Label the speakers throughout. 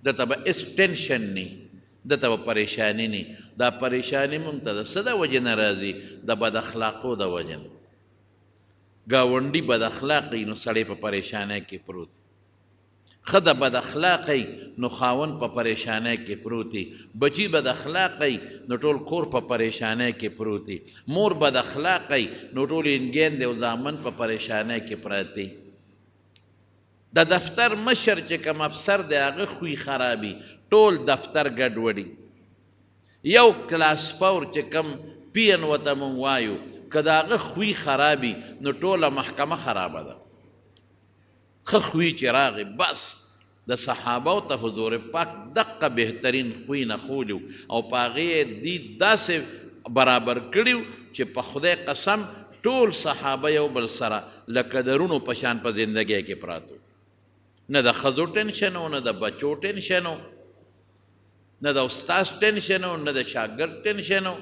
Speaker 1: دته به هېڅ ټینشن نه دته به پریشاني نه دا پریشاني مونږ ته د څه د وجې نه راځي د بد اخلاقو د وجې نه ګاونډي بد اخلاقی نو سړی په پریشانۍ کې پروت ښه د بد اخلاقی نو خاوند په پریشانۍ کې پروت بچی بد اخلاقی نو ټول کور په پریشانۍ کې پروت مور بد اخلاقی نو ټول انګیند او زامن په پریشانۍ کې پراته دی د دفتر مشر چې کوم افسر دی هغه خوی خرابي ټول دفتر ګډوډي یو کلاس فور چې کوم پی ان وته مونږ وایو که د هغه خوی خرابي نو ټوله محکمه خرابه ده ښه خوی چې راغی بس د صحابو ته حضور پاک دقه بهترین خوی نه خولي او په هغې یې دی داسې برابر کړي چې په خدای قسم ټول صحابه یو بل سره لکه درونو په شان په زندګۍ کې پراتو نه د ښځو ټینشن و نه د بچو ټینشن و نه د استاذ ټینشن و نه د شاګرد ټینشن و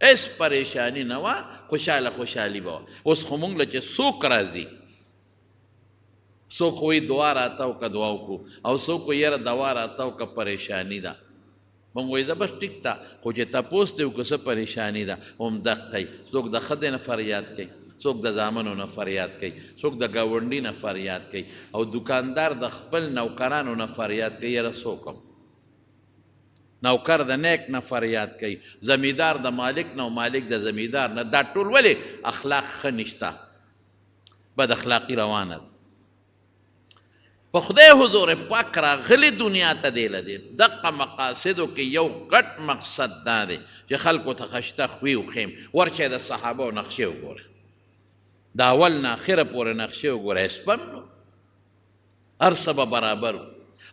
Speaker 1: هېڅ پریشاني نه وه خوشحاله خوشحالي به وه اوس خو مونږ له چې څوک راځي څوک وایي دعا راتاو که دعا وکړو او څوک وایي یاره دوا راتاو که پریشاني ده مونږ وایي زه بس ټیک ده خو چې تپوس دی وکړو څه پریشاني ده همدقه یي څوک د ښځې نه فریاد کوي څوک د زامنو نه فریاد کوي څوک د ګاونډي نه فریاد کوي او دکاندار د خپل نوکرانو نه فریاد کوي یاره څوک نوکر د نیک نه فریاد کوي زمیندار د مالک نه او مالک د زمیندار نه دا ټول ولې اخلاق ښه نشته بد اخلاقي روانه ده په خدای حضور پاک راغلی دنیا ته دی له دې دقه مقاصدو کې یو غټ مقصد دا دی چې خلکو ته خشته خوی وښیم ورشه د صحابو نقشې وګوره د اول نه اخره پورې نقشې وګوره اسپم نو هر څه به برابر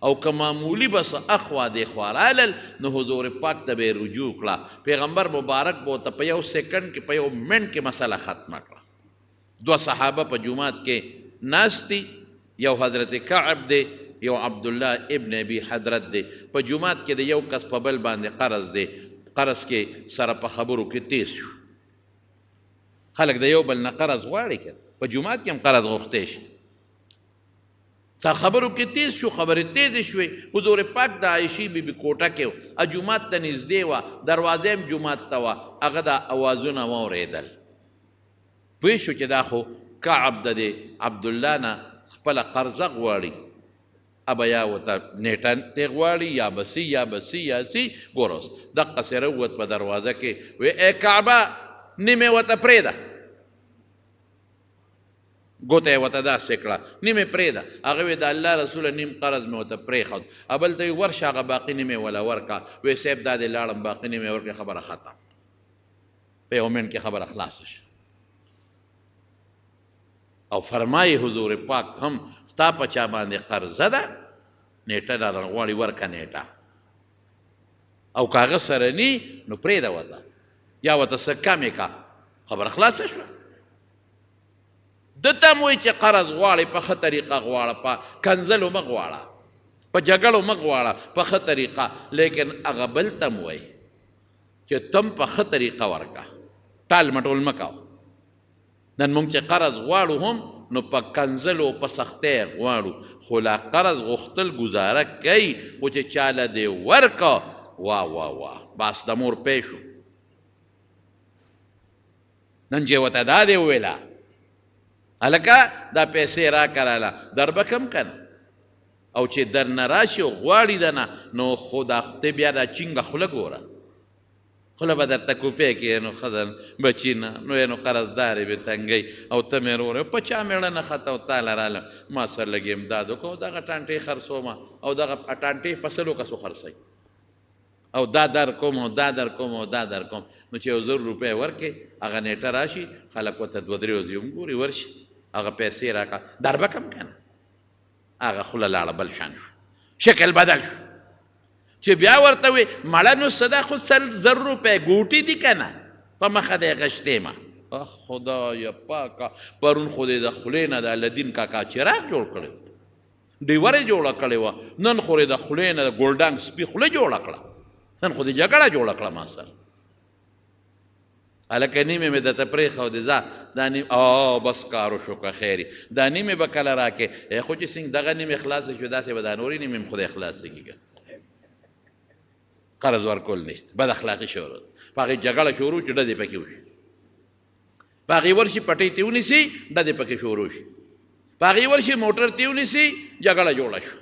Speaker 1: او که معمولی بس اخوا دی خوا رالل نو حضور پاک ته به یې رجوع کړه پیغمبر مبارک به ورته په یو سیکنډ کې په یو منټ کې مسله ختمه کړه دوه صحابه په جومات کې ناست دي یو حضرت کعب دی یو عبدالله ابن ابي حضرت دی په جومات کې د یو کس په بل باندې قرض دی قرض کې سره په خبرو کې تیز شو خلک د یو بل نه قرض غواړي که په جومات کې هم قرض غوښتی شي سر خبرو کې تیز شو خبرې تیزې شوې حضور پاک د عایشې بي بي کوټه کې جومات ته نږدې وه دروازه هم جومات ته وه هغه دا اوازونه واورېدل پوه شو چې دا خو کعب د دې عبدالله نه خپله قرضه غواړي ابه یا ورته نیټه تې غواړي یا بسي یا بسي یا سي ګوره اوس دقسې راووت په دروازه کې وی ای کعبه نیمې ورته پرېږده ګوته یې ورته داسې کړه نیمې پرېږده هغه وی د الله رسوله نیم قرض مې ورته پرېښود بل ته وی ورشه هغه باقي نیمې وله ورکړه وی صاحب دا دې لاړم باقي نیمې ورکړې خبره ختم په یو منټ کې خبره خلاصه شي او فرمایي حضور پاک هم ستا په چا باندې قرضه ده نیټه را غواړي ورکه نیټه او که هغه سره ني نو پرېږده ورته یا ورته څه کمې کا خبره خلاصه شوه دته هم وایي چې قرض غواړې په ښه طریقه غواړه په کنځلو مه غواړه په جګړو مه غواړه په ښه طریقه لیکن هغه بل ته هم وایي چې تم په ښه طریقه ورکه ټال مټول مه کوه نن موږ چې قرض غواړو هم نو په کنځلو په سختۍ غواړو خو لا قرض غوښتل ګزاره کوي خو چې چاله دې ورکه واه واه واه بس د مور پی شو نن چې ورته دا دې وویله هلکه دا پیسې راکړله در به کم که نه او چې در نه راشي او غواړي ده نه نو خو دا ته بیا دا چینګه خوله ګوره خوله به درته کوپی کړي نو ښځه بچي نه نو نو قرضدارې به تنګی او ته مې وروره په چا مېړه نه خطه او تاله رالم ما سره لږ امداد وکړو دغه ټانټې خرڅومه او دغه ټانټې په سلو کسو خرڅوي او دا در کوم او دا در کوم او دا در کوم نو چې 1000 روپۍ ورکړې هغه نیټه راشي خلک ورته 2-3 ورځې هم ګوري ورشي هغه پیسې راکړه در به کم که نه هغه خوله لاړه بل شان شو شکل بدل شو چې بیا ورته وي مړه نو صدا خو 100 روپۍ ګوټې دي که نه په مخه دی غشتې ما خدایه پاکه پرون خو دې د خولې نه د الدین کاکا چراغ جوړ کړی ډیوره جوړه کړې وه نن خو د خولې نه د ګولډنګ سپي خوله جوړه کړه نن خو دې جګړه جوړه کړه ما سره هلکه نیمې مې درته پرېښودې ځه دا نیم بس کار وشو که خیر دا نیمې به کله راکې خو چې څنګه دغه نیمې خلاصه شو داسې به دا نورې نیمې هم خدای خلاصه کېږي قرض ورکول نشته بد اخلاقي شروع په هغې جګړه شروع چې ډزې پکې وشي په هغې ورشي پټۍ تې ونیسي ډزې پکې شروع شي په هغې ورشي موټر تې ونیسي جګړه جوړه شو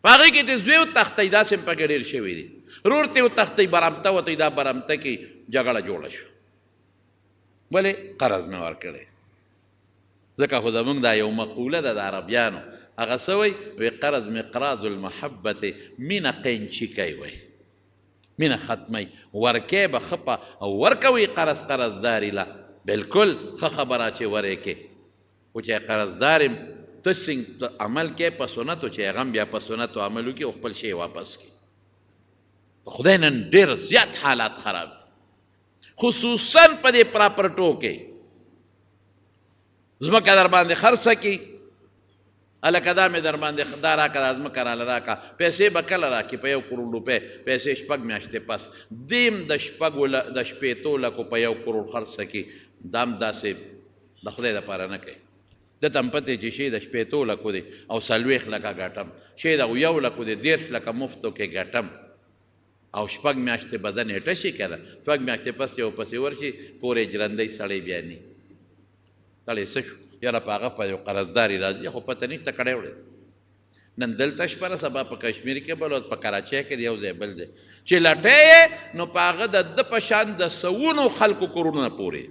Speaker 1: په هغې کې تې زوی وتښتئ داسې هم پکې ډېر شوي دي رور تې وتښتئ برمته وتئ دا برمته کې جګړه جوړه شو ولې قرض مې ورکړی ځکه خو زموږ دا یو مقوله ده د عربیانو هغه څه وایي قرض مقراض المحبت مینه قینچي کوي وایي مینه ختمی ورکې به ښه او ورکوي قرضداري له بلکل ښه خبره چې ورکې خو چې قرضدار یم ته څنګه عمل کې په سنتو چې هغه هم بیا په سنتو عمل وکړي او خپل شی واپس کړي خدای نن ډېر زیات حالات خراب خصوصا په دې پراپرټو کې ځمکه در باندې خرڅه کړي هلکه دا مې در باندې دا راکړه دا ځمکه راله راکړه پیسې به کله راکړي په 1 کروڑ روپۍ پیسې 6 میاشتې پس دیم د 15 لکو په 1 کروڑ خرڅه کړي دا هم داسې د خدای دپاره نه کوي دته هم پتې چې شی د 15 لکو دی او 40 لکه ګټم شی د 1 لکو دی 10 لکه مفتو کې ګټم او 6 میاشتې به د نیټه شي که نه 6 میاشتې پس یو پسې ورشي پورې جرندی سړی بیا ني سړی څه شو یاره په هغه په یو قرضداري راځي خو پته نشته کړی وړی نن دلته شپه سبا په کشمیر کې بل او په کراچۍ کې یو ځای بل دی چې لټې نو په هغه د ده په شان د سوونو خلکو کورونه پورې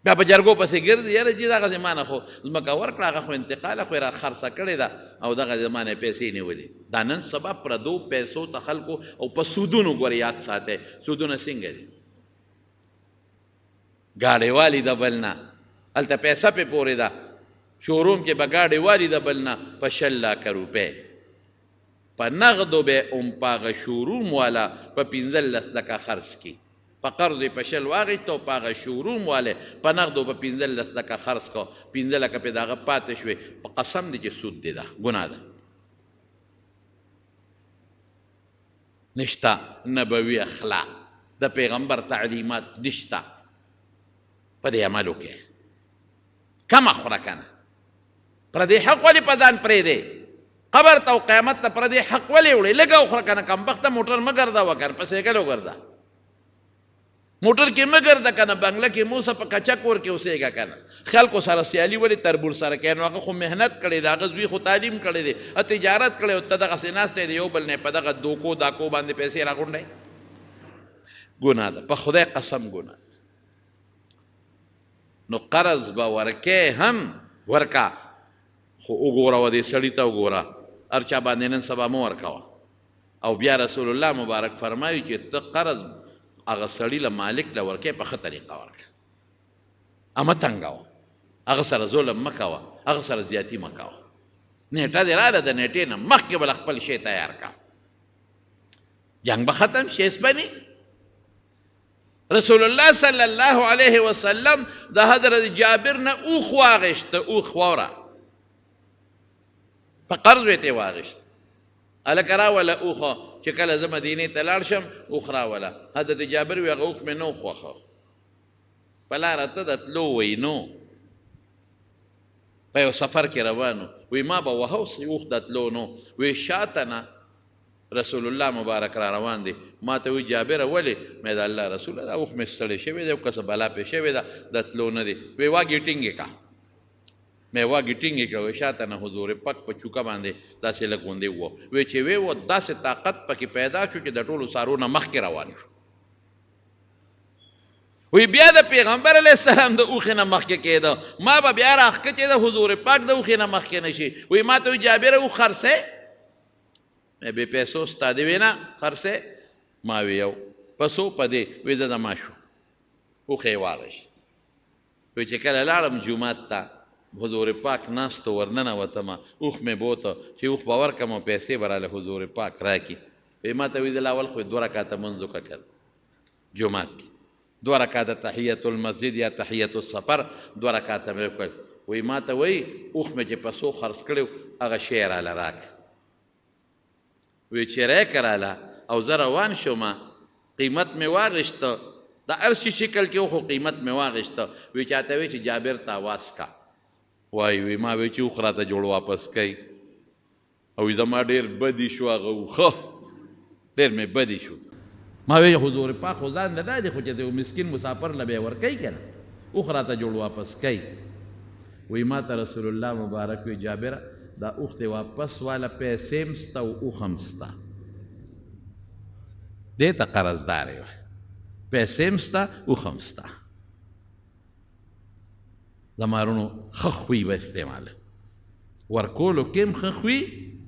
Speaker 1: بیا په جرګو پسې ګرځي یاره جي دغه زمانه خو ځمکه ورکړه هغه خو انتقاله خو یې را خرڅه کړې ده او دغه زمانه پیسې نیولې دا نن سبا پردو پیسو ته خلکو او په سودونو ګورې یاد ساتئ سودونه څنګه دي ګاډۍ والي د بل نه هلته پیسه پې پورې ده شوروم کې به ګاډۍ والي د بل نه په 100 لاکه روپۍ په نغدو به هم په هغه شوروم والا په 15 لکه خرڅ کړي په قرض یې په 100 واخېسته او په هغه شوروم والی په نغدو په 15 لکه خرڅ کړه 15 لکه پې د هغه پاتې شوې په قسم دی چې سود دی ده ګناه ده نشته نبوي اخلاق د پیغمبر تعلیمات نشته په دې عملو کې کمه خوره که نه پردې حق ولې په ځان پرېږدې قبر ته او قیامت ته پردې حق ولې وړې لږه وخوره که نه کمبخته موټر مه ګرځوه که نه په سایکل وګرځه موټر کې مه ګرځه که نه بنګله کې موسه په کچه کور کې اوسېږه که نه خلکو سره سیالي ولې تربور سره کوي نو هغه خو محنت کړی دی هغه زوی خو تعلیم کړی دی تجارت کړی او ته دغسې ناستی دی یو بل نه په دغه دوکو داکو باندې پیسې راغونډی ګناه ده په خدای قسم ګناه نو قرض به ورکې هم ورکا خو وګوره و دې سړي ته وګوره هر چا باندې نن سبا مه ورکوه او بیا رسول الله مبارک فرمایي چې ته قرض هغه سړي له مالک له ورکې په ښه طریقه ورکړه مه تنګوه هغه سره ظلم مه کوه هغه سره زیاتي مه کوه نیټه دې راله د نیټې نه مخکې به خپل شی تیار کړه جنګ به ختم شي اسبني رسول الله صلی الله علیه وسلم د حضرت جابر نه اوښ واغېسته اوښ واوره په قرض یې ترې واغېسته هلکه راوله اوښه چې کله زه مدینې ته لاړ شم اوښ راوله حضرت جابر وی هغه اوښ مې نه خوښه په لاره ته د تلو وینو په یو سفر کې روانو وی ما به وهه اوښ د تلو نو وی شاته نه رسول الله مبارک را روان دی ما ته وی جابره ولې مې د الله رسوله دا اوښ مې ستړی شوی دی او که څه بلا پې شوې ده د تلو نه دی وی واګې ټینګې کړه مې واګې ټینګې کړه وی شاته نه حضور پاک په چوکه باندې داسې لږ غوندې ووه وی چې وی و داسې طاقت پکې پیدا شو چې د ټولو څارونه مخکې روان شو وی بیا د پیغمبر علیه السلام د اوښې نه مخکې کېده ما به بیا راښکته د حضور پاک د اوښې نه مخکې نه شي وی ما ته وی جابره اوښ خرڅې مې بې پیسو ستا دې وی نه خرڅې ما وی یو پسو په دې وی د ما شو اوښ یې واغېست وی چې کله لاړم جومات ته حضور پاک ناستو ورننوتمه اوښ مې بوته چې اوښ به ورکړم او پیسې به راله حضور پاک راکړي وی ما ته وی د اول خو 2 رکعته منځ وکړه که جومات کې 2 رکعته تحیت المسجد یا تحیت السفر 2 رکعته مې وکړل وی ما ته وی اوښ مې چې پسو خرڅ کړی هغه شی راله راکړه وی چې راکړه راله او زه روان شوم قیمت مې واغېسته د هر شي شکل کې خو قیمت مې واغېسته وی چاته وی چې جابر ته آواز کا وایي ما وی چې اوښ راته جوړ واپس کوي او زما ډېر بدي شو هغه اوښه ډېر مې بدي شو ما وی حضور پاک خو ځان نه دا دی خو چې د یو مسکین مسافر له به یې ورکوي که نه اوښ راته جوړ واپس کوي وی ما ته رسول الله مبارک وی جابره دا اوښ دې واپس واله پیسې هم سته او اوښ هم سته دې ته قرضدار یې پیسې هم سته اوښ هم سته د مارونو ښه خوی به استعماله ورکولو کې هم ښه خوی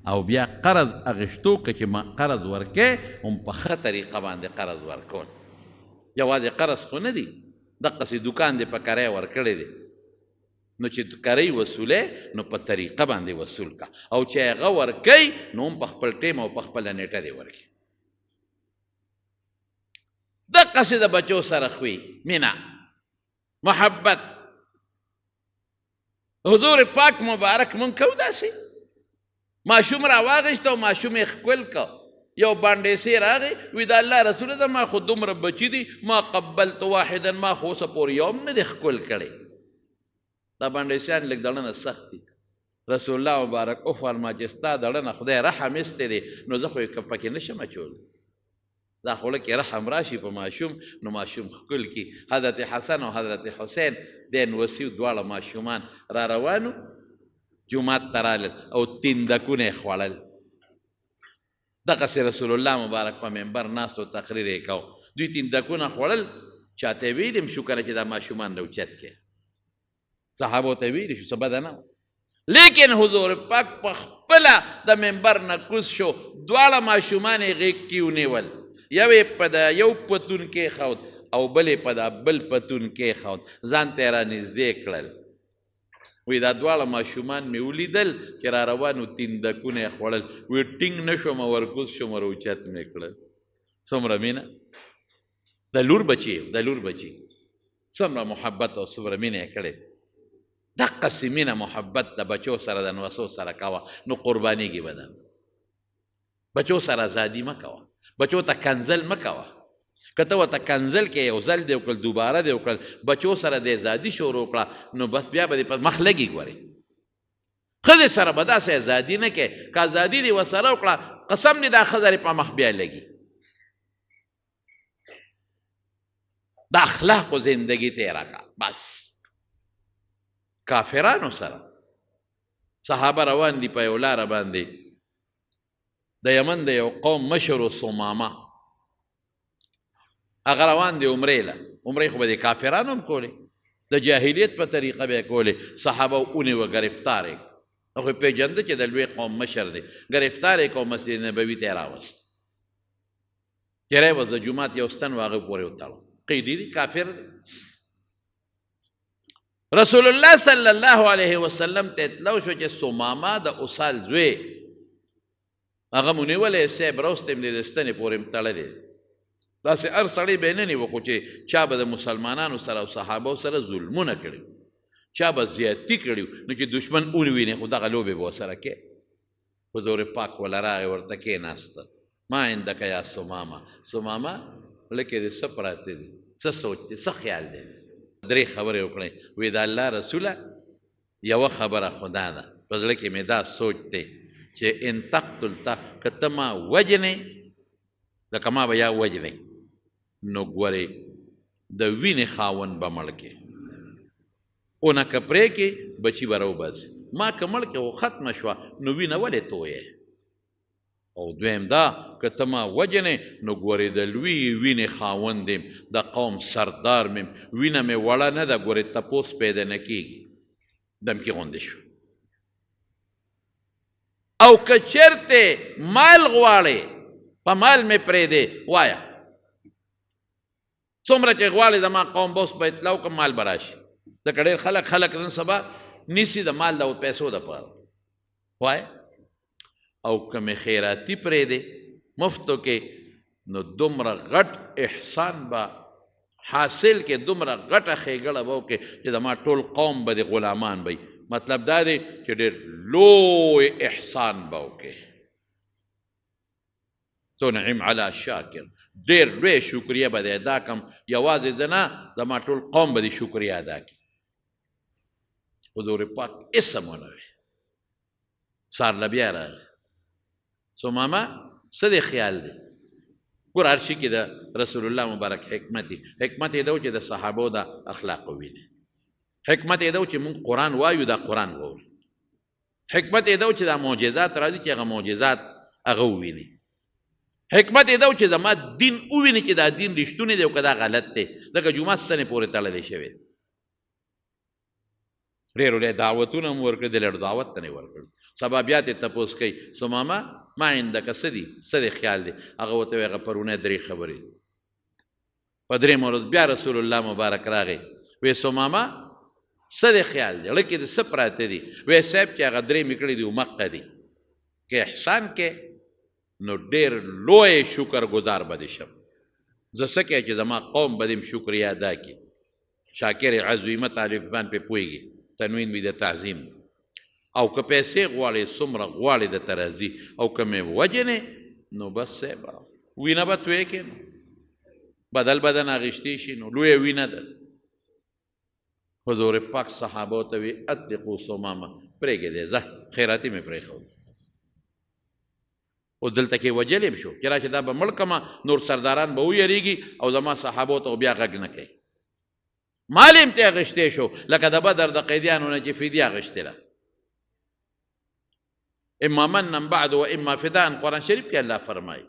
Speaker 1: او بیا قرض اخیستو که چې ما قرض ورکې هم په ښه طریقه باندې قرض ورکول یوازې قرض خو نه دی دقسې دوکان دې په کرایه ورکړی دی نو چې کرۍ وصولې نو په طریقه باندې وصول کا او چې هغه ورکوي نو هم په خپل ټیم او په خپله نیټه دې ورکړي دقسې د بچو سره خوی مینه محبت حضور پاک مبارک مونږ کوو داسې ماشوم راواغېسته او ماشوم یې ښکل که یو بانډیسې راغی وی د الله رسوله ده ما خو دومره بچي دي ما قبلت واحدا ما خو اوسه پورې یو هم نه دی ښکل کړی دا بانډیسیان لږ دړنه سخت دي رسول الله مبارک وفرما چې ستا دړنه خدای رحم ایستی دی نو زه خو یې پکې نشم اچولی دا خوله کې رحم راشي په ماشوم نو ماشوم ښکل کي حضرت حسن او حضرت حسین دین وسیو دواړه ماشومان را روانو جومات ته رالل او تیندکونه یې خوړل دغسې رسول الله مبارک په منبر ناست و تقریر یې کو دوی تیندکونه خوړل چاته یې ویلي هم شو کنه چې دا ماشومان راوچت کړي صحابو ته ویلي شو څه بده نه لیکن حضور پاک په خپله د منبر نه کوز شو دواړه ماشومان یې غېږ کې ونیول یو یې په د یو پتون کېښود او بل یې په د بل پتون کېښود ځان ته یې رانږدې کړل وی دا دواړه ماشومان مې ولیدل چې را روانو تیندکونه یې خوړل وی ټینګ نه شوم ورکوز شوم راوچت مې کړل څومره مینه د لور بچي د لور بچي څومره محبت او څومره مینه یې کړې دقسې مینه محبت د بچو سره د نوسو سره کوه نو قربانېږي به ده بچو سره ازادي مه کوه بچو ته کنزل مه کوه که ته ورته کنزل کې یو ځل دې وکړل دوباره دې وکړل بچو سره د ازادي شروع کړه نو بس بیا به دې په مخ لګي ګورې ښځې سره به داسې ازادي نه کې که ازادي دې ورسره وکړه قسم دې دا ښځه دې په مخ بیا لګي د اخلاقو زندگی تیره کا بس کافرانو سره صحابه روان دي په یو لاره باندې د یمن د یو قوم مشر و سمامه هغه روان دی عمرې له عمرې خو به د کافرانو هم کولې د جاهلیت په طریقه به یې کولې صحابه ونیوه ګرفتار یې هغه یې پېژنده چې د لوی قوم مشر دی ګرفتار یې کړو مسجد نبوي ته یې راوست تېری وس د جومات یو ستن و هغه پورې وتړو قیدي دی کافر دی رسول الله صلی الله علیه وسلم ته اطلاع شو چې سمامه د اسال زوی هغه مو نیولی صاحب روست یې د ستنې پورې م تړلی داسې هر سړی به یې نه نیوه خو چې چا به د مسلمانانو سره او صحابو سره ظلمونه کړي چا به زیاتي کړي نو چې دشمن ونوینې خو دغه لوبې به ورسره کې حضور پاک وله راغی ورته کېناسته ما عندک یا سمامه سمامه لکې د څه پراته دي څه سوچ دی څه خیال دی درې خبرې وکړئ وی د الله رسوله یوه خبره خدا ده په زړه کې مې دا سوچ دی چې ان تقتل که ته ما وجنې لکه ما به یا وجنې نو ګورې د وینې خاوند به مړ کې اونه که پرې کې بچي به راوباسي ما که مړ کې خو ختمه شوه نو وینه ولې تویې او دویم دا که ته ما وجنې نو ګورې د لوی وینې خاوند یم د قوم سردار میم وینه مې وړه نه ده ګورې تپوس پیدا نه کېږي دمکې غوندې شو او که چېرته مال غواړې په مال مې پرېږدې وایه څومره چې غواړې زما قوم به اوس په اطلاع وکړم مال به راشي ځکه ډېر خلک نن سبا نیسي د مال د پیسو دپاره وایه او که مې خیراتي پرېږدې مفتو کې نو دومره غټ احسان به حاصل کې دومره غټه ښېګړه به وکړې چې زما ټول قوم به د غلامان به مطلب دا دی چې ډېر لوی احسان به وکړې تنعم علی شاکر ډېر لوی شکریه به دی ادا کړم یوازې زه نه زما ټول قوم به دې شکریه ادا کړي حضور پاک اسم ونه وی سهار بیا راغی ثمامه څه دې خیال دی ګور هر شي کې د رسول الله مبارک حکمت دی حکمت یې دا و چې د صحابو د اخلاق وویني حکمت یې دا و چې موږ قرآن وایو دا قرآن وورو حکمت یې دا و چې دا معجزات راځي چې هغه معجزات هغه وویني حکمت یې دا و چې زما دین وویني چې دا دین رښتونی دی او که دا غلط دی ځکه جومات سنې پورې تړلی شوی دی ډېرو ډېر دعوتونه مو ورکړي د لږ دعوت ته نه ورکړي سبا بیا ترې تپوس کوي ثمامه ما عندکه څه دي څه دې خیال دی هغه ورته وایي هغه پرونی درې خبرې په درېیمه ورځ بیا رسول الله مبارک راغی وی ثمامه څه دې خیال دی زړه کې دې څه پراته دي وی صاحب چې هغه درې مې کړي دي مقه دي که احسان کې نو ډېر لوی شکر ګزار به دې شم زه څه کوې چې زما قوم به دې شکریه ادا کړي شاکر عظیمه طالبان پې پوهېږي تنوین وي د تعظیم او که پیسې غواړې څومره غواړې د ترازي او که مې وجنې نو بس صاحب وینه به تویې کړې نو بدل بدن اخیستې شي نو لویه وینه ده حضور پاک صحابو ته وی اطلقوا ثمامه پرېږدې ځه خیراتي مې پرېښود او دلته کې وجل یم شو چې راشه دا به مړ کړمه نور سرداران به ویریږي او زما صحابو ته بیا غږ نه کوي مال یې ترې اخیستی شو لکه د بدر د قیدیانو نه چې فدیه اخیستله اما منن بعد و اما فدان قرآن شریف کې الله فرمایي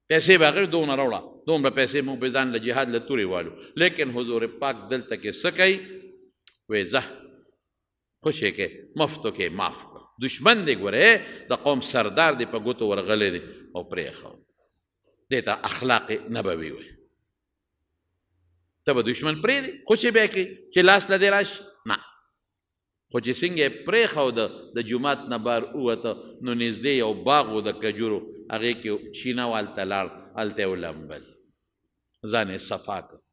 Speaker 1: پیسې به هغې دونه راوړه دومره پیسې موږ به ځان له جهاد له تورې والو لیکن حضور پاک دلته کې څه کوي وی ځه خوشې کې مفتو کې معاف کړه دشمن دی ګورې د قوم سردار دی په ګوتو ورغلی دی او پرېښود دې ته اخلاق نبوي وایي ته به دشمن پرېږدې خوشې بیا کوي چې لاس له دې راشي نه خو چې څنګه یې پرېښوده د جومات نه بار ووته نو نږدې یو باغ و د کجورو هغې کې چینه و هلته لاړ هلته یې ولمبل ځان یې صفا کړ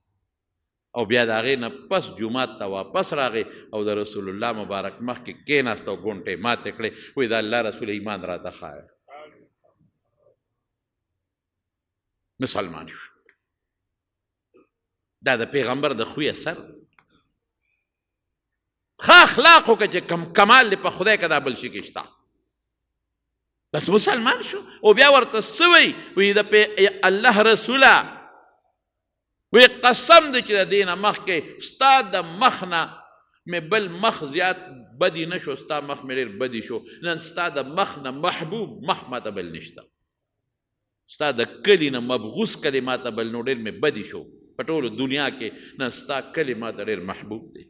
Speaker 1: او بیا د هغې نه پس جومات ته واپس راغی او د رسول الله مبارک مخکې کېناست او ګونټې ماتې کړې وایي د الله رسول ایمان راته ښایه مسلمان شو دا د پیغمبر د خوی اثر ښه اخلاقو که چې کم کمال دی په خدای که دا بل شي کې شته بس مسلمان شو او بیا ورته څه وایي وایي د الله رسوله وی قسم دی چې د دې نه مخکې ستا د مخ نه مې بل مخ زیات بدي نه شو ستا مخ مې ډېر بدي شو نن ستا د مخ نه محبوب مخ ماته بل نشته ستا د کلي نه مبغوث کلي ماته بل نو ډېر مې بدي شو په ټولو دنیا کې نه ستا کلي ماته ډېر محبوب دی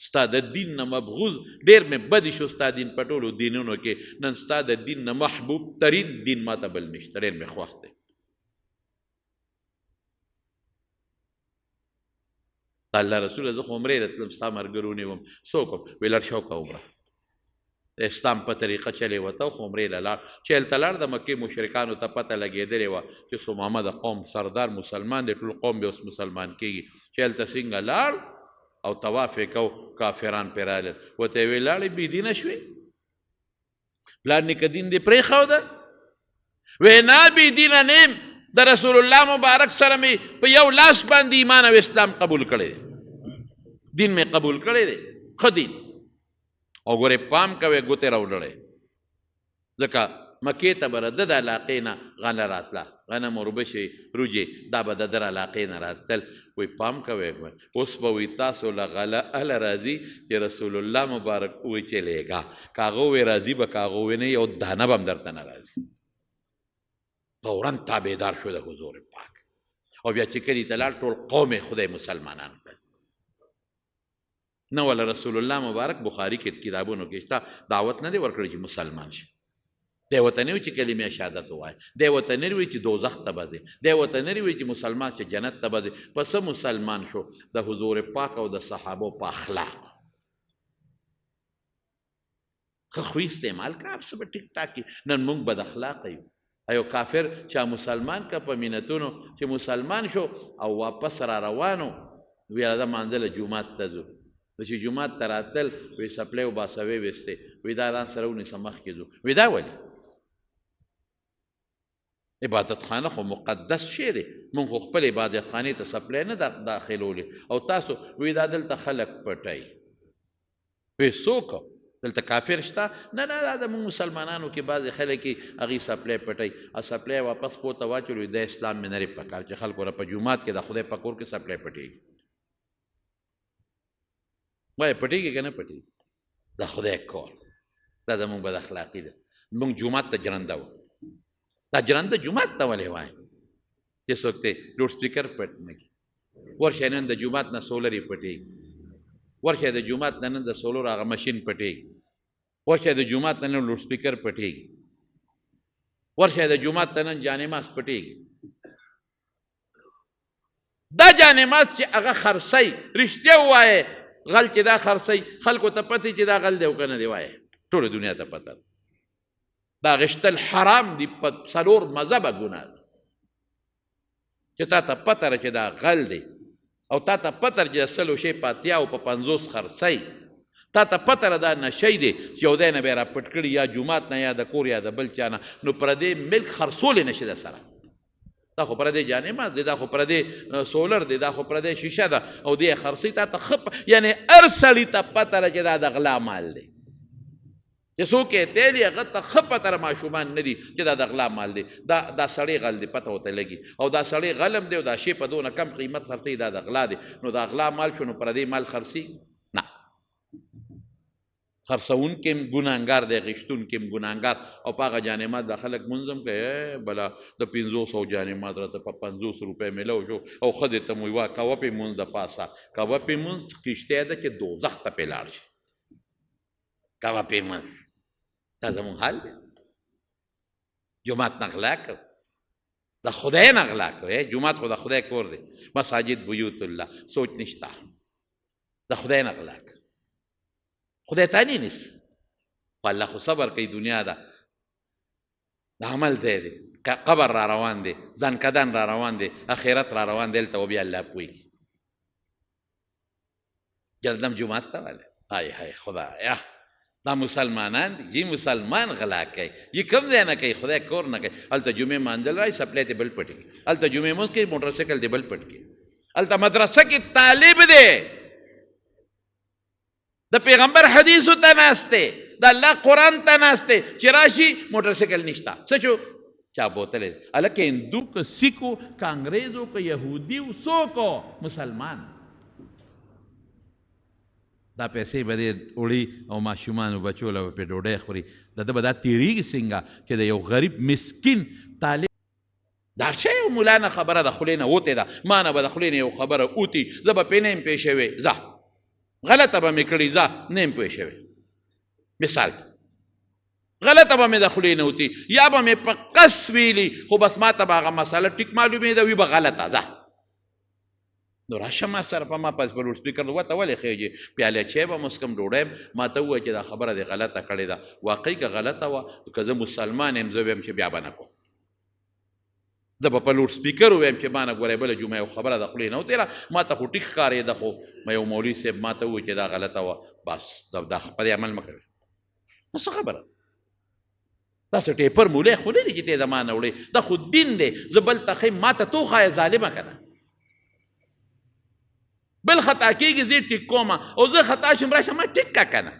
Speaker 1: ستا د دین نه مبغوث ډېر مې بدي شو ستا دین په ټولو دینونو کې نن ستا د دین نه محبوب ترین دین ماته بل نشته ډېر مې خوښ دی الله رسول زه خو عمرې ته تلم ستا ملګرو ونیوم څه وکړم ویې لاړ شه وکړه عمره د اسلام په طریقه چلې وته خو عمرې له لاړ چې هلته لاړ د مکې مشرکانو ته پته لګېدلې وه چې ثمامه د قوم سردار مسلمان دی ټول قوم به اوس مسلمان کېږي چې هلته څنګه لاړ او طواف یې کو کافران پرې رالل ورته یې ویې لاړې بېدینه شوې پلار نیکه دین دې پرېښوده وی نه بېدینه نه یم د رسول الله مبارک سره مې په یو لاس باندې ایمان او اسلام قبول کړی دی دین مې قبول کړی دی ښه دین او ګورې پام کوې ګوتې راوډړې ځکه مکې ته به د د علاقې نه غله راتله غنم وربشې روجې دا به د در علاقې نه راتلل وی پام کوې اوس به وي تاسو له غله اهله راځي چې رسول الله مبارک وایي چې لیږه که هغه ووایي راځي به که هغه ووایي نه یو دانه به هم درته نه راځي فورا تابعدار شو د حضور پاک او بیا چې کلي ته لاړ ټول قوم خدای مسلمانان کړل نه ولا رسول الله مبارک بخاري کې کتابونو کې شته دعوت نه دی ورکړی چې مسلمان شي دی ورته نه وایي چې کلمې شهادت ووایه دی ورته نه وایي چې دوزخ ته به ځې دی ورته نه وایي چې مسلمان چې جنت ته به ځې په څه مسلمان شو د حضور پاک او د صحابو په اخلاق ښه خوی استعمال کړه هر څه به ټیک ټاک نن موږ بد اخلاقه یو ایو کافر چا مسلمان که په مینتونو چې مسلمان شو او واپس را روانو وی راځه مانځله جومات ته ځو چې جومات ته راتل وی سپلی وباسه ویې ویستې وی دا ځان سره ونیسه مخکې ځو وی دا ولې عبادت خانه خو مقدس شی دی مونږ خو خپل عبادت خانې ته سپلی نه داخلولی او تاسو وی دا دلته خلک پټوي وی څوک دلته کافر شته نه نه دا د مونږ مسلمانانو کې بعضې خلک هغوی سپلی پټوي او سپلی واپس پورته واچولو د اسلام مې نرې پکار چې خلکو را په جومات کې د خدای په کور کې سپلی پټېږي وایه پټېږي که نه پټېږي د خدای کور دا زمونږ بد اخلاقي ده مونږ جومات ته جرنده وو دا جرنده جومات ته ولې وایي چې څوک ته لوډ سپیکر پټ نه کړي ورشه نن د جومات نه سولر یې پټېږي ورشه د جومات نه نن د سولر هغه مشین پټېږي ورشه د جومات نه نن لوډ سپیکر پټېږي ورشه د جومات ته نن جانماز پټېږي دا جانماز چې هغه خرڅی رښتیا ووایې غل چې دا خرڅی خلکو ته پته چې دا غل دی او که نه دی وایې ټوله دنیا ته پته دا غشتل حرام دی په څلور مذهبه ګناه ده چې تا ته پته ده چې دا غل دی او تا ته پته ده چې د سلو شی په اتیا او په پنځوس خرڅی تا ته پته ده دا نشی دی چې یو دی نه به یې را پټ کړي یا جومات نه یا د کور یا د بل چا نه نو پردې ملک خرڅولی نشي در سره دا خو پردې جانماز دی دا خو پردې سولر دی دا خو پردې شیشه ده او دی یې خرڅوي تا ته ښه یعنې هر سړي ته پته ده چې دا د غلا مال دی چې څوک یې تیلي هغه ته ښه پته ده ماشومان نه دي چې دا د غلا مال دی دا سړی غل دی پته ورته لګي او دا سړی غلم دی او دا شی په دونه کم قیمت خرڅوي دا د غلا دی نو دا غلا مال شو نو پردې مال خرڅي نه خرڅوونکی هم ګناهګار دی غشتونکی هم ګناهګار او په هغه جانماز دا خلک مونځ هم کوي بله د 500 جانماز راته په 50 روپۍ میلو شو او ښځې ته مو یوه کوه پې مونځ د پاسه کوه پې مونځ کشتی ده چې دوزخ ته پې لاړ شي کوه پې مونځ دا زمونږ حال دی جومات نه غلا کو د خدای نه غلا کو جومات خو د خدای کور دی مساجد بیوت الله سوچ نشته د خدای نه غلا کو خدای ته نه نیست خو الله خو صبر کوي دنیا ده د عمل ځای دی قبر را روان دی ځانکدن را روان دی اخرت را روان دی هلته و بیا الله پوهېږي جهنم جومات ته والی های های خدایه دا مسلمانان دي جی مسلمان غلا کوي جی کوم ځای نه کوي خدای کور نه کوي هلته جمعې مانځل راشي سپلی ته بل پټ کړي هلته جمعې مونځ کوي موټر سایکل دی بل پټ کړي هلته مدرسه کې طالب دی د پیغمبر حدیثو ته ناست دی د الله قرآن ته ناست دی چې راشي موټر سایکل نشته څه شو چا بوتلی هلکه هندو که سیکو که انګریزو که یهودي و څوک مسلمان دا پیسې به دې وړي او ماشومانو بچو له به پرې ډوډۍ خوري د ده به دا تېرېږي څنګه چې د یو غریب مسکین طالب دا څه یو ملا نه خبره د خولې نه وتې ده ما نه به د خولې نه یو خبره اوتي زه به پرې نه یم پوه شوی ځه غلطه به مې کړې ځه نه یم پوه شوی مثال غلطه به مې د خولې نه وتي یا به مې په قص ویلي خو بس ما ته به هغه مسله ټیک معلومېده وي به غلطه ځه نو راشه ما سره په ما په لوډ سپیکر وته ولې خېږي پیاله چای به مسکم ډوډۍ ما ته ووایه چې دا خبره دې غلطه کړې ده واقعي که غلطه وه که زه مسلمان یم زه ویم چې بیا به نه کوم زه به په لوډ سپیکر ووایم چې ما نه ګورې بله جمعه یو خبره د خولې نه وتېره ما ته خو ټیک ښکارېده خو یو مولوي صاحب ما ته ووایي چې دا غلطه وه بس دا په دې عمل مه کوئ نو څه خبره داسې ټیپر مولی خو نه دی چې ته د ما نه وړې دا خو دین دی زه بل ته ښیم ما ته تو ښایه ظالمه که نه بل خطا کېږي زه ټیک کوم او زه خطا شم راشه ما ټیک که که نه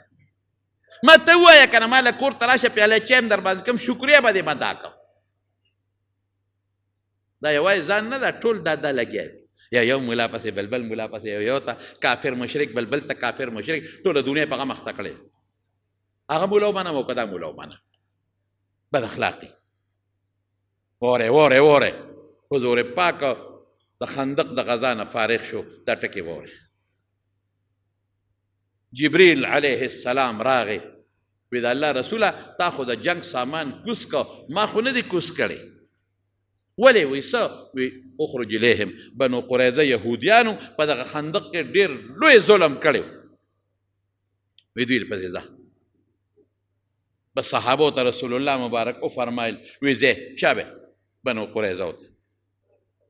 Speaker 1: ما ته ووایه که نه ما له کور ته راشه پیاله چای هم در باندې کوم شکریه به دې مدا کوم دا یوازې ځان نه ده ټول دا لګیا دي یا یو ملا پسې بلبل ملا پسې یو ته کافر مشرک بلبل ته کافر مشرک ټوله دنیا په هغه مخته کړې هغه مولا ومنم او که دا مولا ومنم بد اخلاقي وورې حضور پاک د خندق د غزا نه فارغ شو دا ټکې وورې جبریل علیه السلام راغی وی د الله رسوله تا خو د جنگ سامان کوس کو ما خو نه دی کوس کړی ولې وی څه وی اخرج الیهم بنو قریظه یهودیانو په دغه خندق کې ډېر لوی ظلم کړی وی دوی پسې ځه بس صحابو ته رسول الله مبارک وفرمایل وی ځې شابه بنو قریظه ته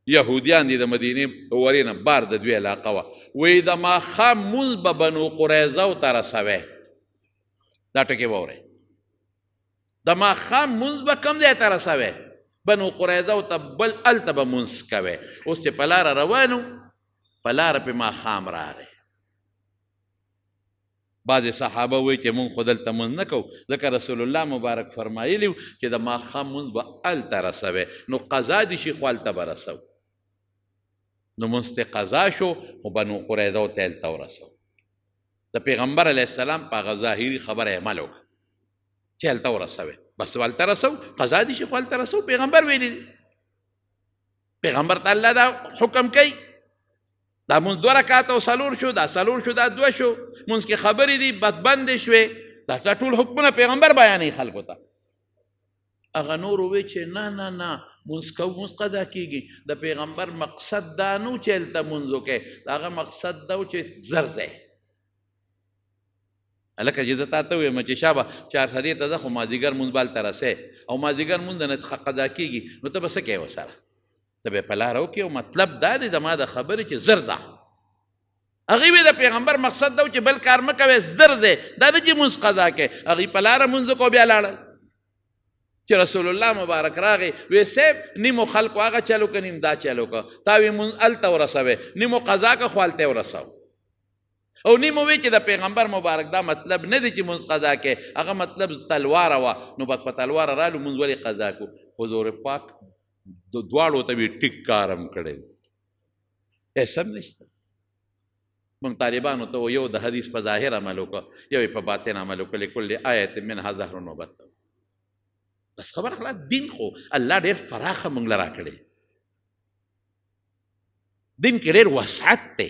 Speaker 1: یهودیان دي د مدینې ورې نه بار د دوی علاقه وه وی د ماښام مونځ به بنو قریظه ته رسوی دا ټکې واورئ د ماښام مونځ به کوم ځای ته رسوی بنو قریظه ته بل هلته به مونځ کوی. اوس چې په لاره روان و په لاره پې ماښام راغی. بعضې صحابه وایي چې مونږ خو دلته مونځ نه کوو ځکه رسول الله مبارک فرمایلي و چې د ماښام مونځ به هلته رسوی نو قضا دې شي خو هلته به رسو. نو مونځ ته قضا شو خو بنو قریظه ته هلته ورسو. د پیغمبر علیه السلام په هغه ظاهري خبره عمل وکړه چې هلته ورسوی. بس هلته رسو قضا دې شي خو هلته رسو. پیغمبر ویلي دي. پیغمبر ته الله دا حکم کوي. دا مونځ 2 رکعاته او 4 شو، دا 4 شو، دا 2 شو. مونځ کې خبرې دي بدبندې شوې. دا ټول حکمونه پیغمبر بیانوي خلکو ته. هغه نور ووایي چې نه نه نه مونځ کوو مونځ قضا کېږي. د پیغمبر مقصد دا نه و چې هلته مونځ وکړې، د هغه مقصد دا و چې زر دی. هلکه چې زه تا ته ووایم چې شابه 4 سدې ته ځه خو مازدیګر مونځ به هلته رسې او مازدیګر مونځ نه قضا کېږي نو ته به څه کوې ورسره؟ ته به یې په لاره وکړې او مطلب دا دی زما د خبرې چې زر ده. هغوی وی د پیغمبر مقصد دا و چې بل کار مه کوې زر دی، دا نه چې مونځ قضا کوې. هغوی په لاره مونځ وکړو بیا لاړل. چې رسول الله مبارک راغی وی صاحب نیمو خلکو هغه چلو که نیم دا چلو که تا وی مونځ هلته ورسوې، نیمو قضا که خو هلته ورسو او نیمو وی چې د پیغمبر مبارک دا مطلب نه دی چې مونځ قضا کوې، هغه مطلب تلواره وه نو بس په تلواره رالو مونځ ولې قضا کړو. حضور پاک د دواړو ته وی ټیک کارم کړی سم نشته. مونږ طالبانو ته یو د حدیث په ظاهر عمل وکړه یو یې په باطن عمل وکړه. لکل آیت منها ظهر و بطن. بس خبره خلاص. دین خو الله ډېر فراخه مونږ له راکړی. دین کې ډېر وسعت دی.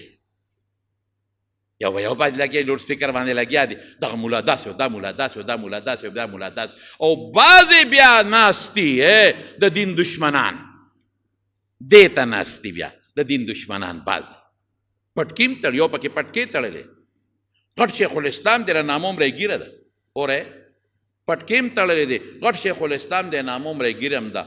Speaker 1: یو باید لګیا لوډ سپیکر باندې لګیا دي دغه مولا داسې و دا مولا داسې و دا مولا داسې و دا مولا داسې او بعضې بیا ناستي د دین دشمنان دې ته ناستي بیا د دین دشمنان بعضې پټکي هم تړي یو پکې پټکې تړلې غټ شیخ الاسلام دی نامه عمره ګیره ده اوره پټکې هم تړلې دی غټ شیخ الاسلام دی نامه عمره ګیره هم ده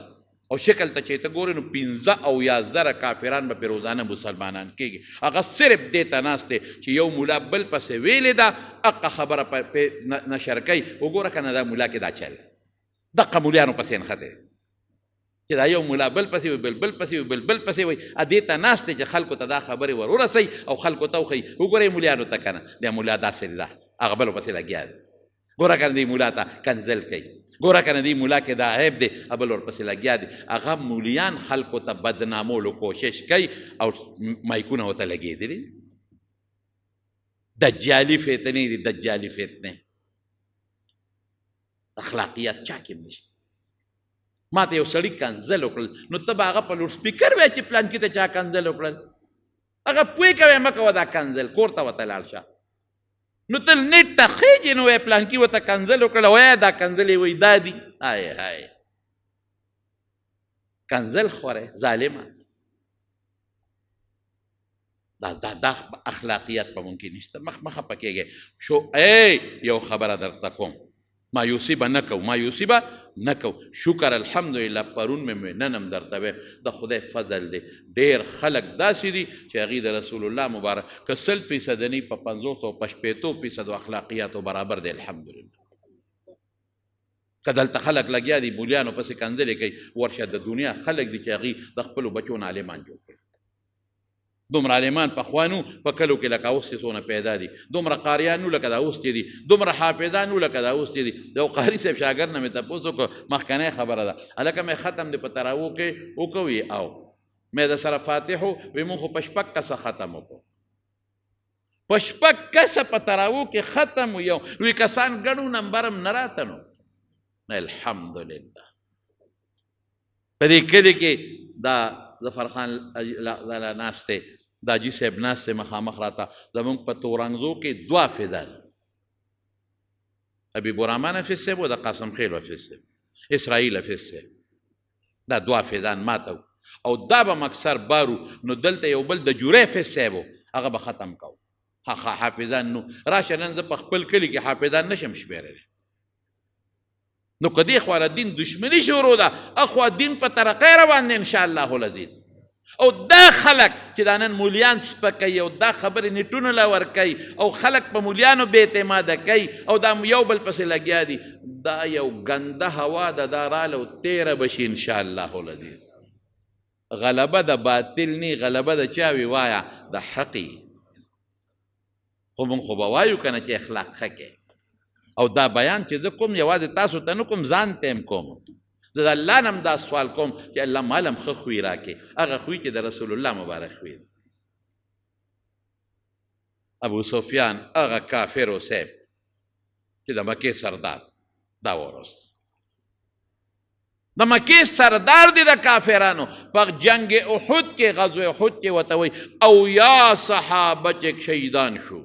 Speaker 1: او شکل ته چې ته ګورې نو 15 او یا زره کافران به پرې روزانه مسلمانان کېږي. هغه صرف دې ته ناست دی چې یو ملا بل پسې ویلې ده هغه خبره نشر کوي. وګوره که نه دا ملا کې دا چل دقه مولیانو پسې نښتی چې دا یو ملا بل پسې وي بل پسې وي بل پسې وي دې ته ناست دی چې خلکو ته دا خبرې ور ورسوي او خلکو ته وښیي. وګورئ مولیانو ته که نه دا مولا داسې ده هغه بلو پسې لګیا دی. ګوره که نه دې مولا ته کنځل کوي. ګوره که نه دې مولا کې دا عیب دی بل ورپسې لګیا دي. هغه مولیان خلکو ته بدنامولو کوشش کوي او مایکونه ورته لګېدلي. دجالي فتنې دي دجالي فتنې. اخلاقیات چا کې نشته. ما ته یو سړي کنځل وکړل نو ته به هغه په لوډ سپیکر وایې چې پلانکي ته چا کنځل وکړل. هغه پوه کوې مه کوه دا کنځل کور ته ورته لاړ شه. نو تل نیټ ته خېجې نو وایې پلانکي ورته کنځل وکړله وایه دا کنځل یې وایي دا دي. هاي هاي کنځل خوری ظالمه. دا اخلاقیات په مونږ کې نشته. مخه پکېږي شو یو خبره درته کوم مایوسي به نه کوو مایوسي به نه کوو. شکر الحمدلله پرون مې نن هم درته ویم د خدای فضل دی ډېر خلک داسې دي چې هغوی د رسول الله مبارک که 100% نه په 50 او په 50% اخلاقیاتو برابر دی الحمدلله. که دلته خلک لګیا دي مولیانو پسې کنځلې کوي ورشه د دنیا خلک دي چې هغوی د خپلو بچو نه عالمان جوړ کړي. دومره عالمان پخوانو په کلو کې لکه اوس چې څونه پیدا دي دومره قاریان نو لکه دا اوس چې دي دومره حافظان نو لکه دا اوس چې دي. د یو قاري صاحب شاګرد نه مې تپوس وکړو مخکنۍ خبره ده هلکه مې ختم دی په تراوو کې وکوي او مې د سره فاتحو وی مونږ خو په 6 کسه ختم وکړو په 6 کسه په تراوو کې ختم یو وی کسان ګڼو نمبر هم نه راته نو الحمدلله. په دې کلي کې دا ظفرخان ناست دی دا حاجي صاحب ناست دی مخامخ راته زمونږ په تورنګزو کې 2 حافظان حبیب الرحمن حافظ صاحب او د قاسم خیل حافظ صاحب اسرائیل حافظ صاحب دا 2 حافظان ماته او دا به مکسر بارو نو دلته یو بل د جورې حافظ صاحب هغه به ختم کو حافظان نو راشه نن زه په خپل کلي کې حافظان نشم شمېرلی. نو که دې خوا دین دشمني شروع ده اخوا دین په ترقۍ روان دی انشاءالله العزیز. او دا خلک چې دا نن مولیان سپکوي او دا خبرې نیټونو له ورکوي او خلک په مولیانو بې اعتماده کوي او دا یو بل پسې لګیا دي دا یو ګنده هوا ده، دا راله تیره بشي انشاءالله العزیز. غلبه د باطل نی، غلبه د چا وي وایه د حقي. خو مونږ خو به وایو که نه چې اخلاق ښه کې. او دا بیان چې زه کوم یوازې تاسو ته نه کوم، ځان ته هم کوم. زه د الله نه هم دا سوال کوم چې الله مال هم ښه خوی راکړي، هغه خوی چې د رسول الله مبارک خوی. ابو سفیان هغه کافر و صاحب چې د مکې سردار دا ورست د مکې سردار دی د کافرانو. په جنگ احد کې، غزوه احد کې ورته وایي او یا صحابه چې شهیدان شو،